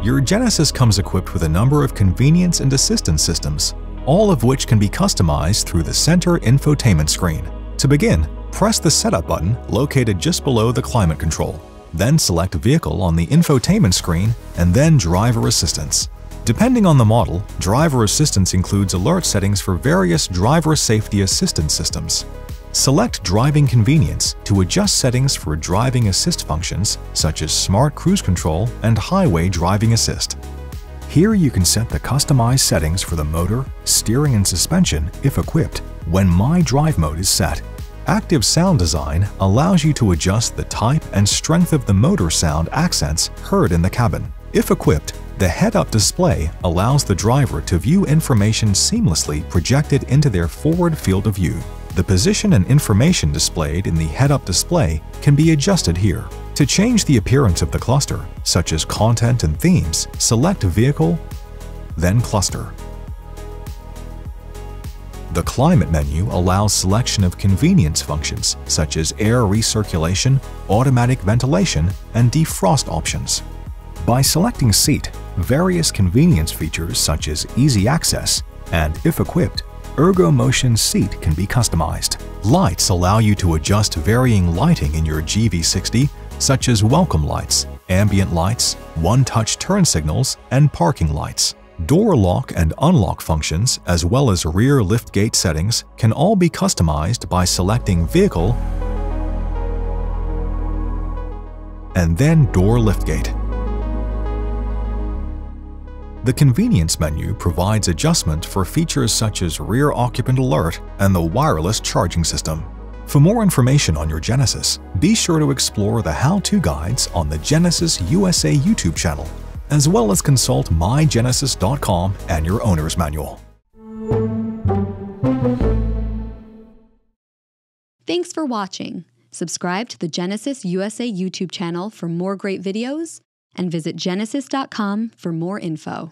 Your Genesis comes equipped with a number of convenience and assistance systems, all of which can be customized through the center infotainment screen. To begin, press the Setup button located just below the climate control. Then select Vehicle on the infotainment screen and then Driver Assistance. Depending on the model, driver assistance includes alert settings for various driver safety assistance systems. Select Driving Convenience to adjust settings for driving assist functions such as Smart Cruise Control and Highway Driving Assist. Here you can set the customized settings for the motor, steering, and suspension if equipped when My Drive mode is set. Active Sound Design allows you to adjust the type and strength of the motor sound accents heard in the cabin. If equipped, the head-up display allows the driver to view information seamlessly projected into their forward field of view. The position and information displayed in the head-up display can be adjusted here. To change the appearance of the cluster, such as content and themes, select Vehicle, then Cluster. The Climate menu allows selection of convenience functions such as air recirculation, automatic ventilation, and defrost options. By selecting Seat, various convenience features such as easy access and, if equipped, Ergo Motion seat can be customized. Lights allow you to adjust varying lighting in your GV60, such as welcome lights, ambient lights, one-touch turn signals, and parking lights. Door lock and unlock functions, as well as rear liftgate settings, can all be customized by selecting Vehicle and then Door Liftgate. The Convenience menu provides adjustment for features such as Rear Occupant Alert and the wireless charging system. For more information on your Genesis, be sure to explore the how-to guides on the Genesis USA YouTube channel, as well as consult mygenesis.com and your owner's manual. Thanks for watching. Subscribe to the Genesis USA YouTube channel for more great videos, and visit genesis.com for more info.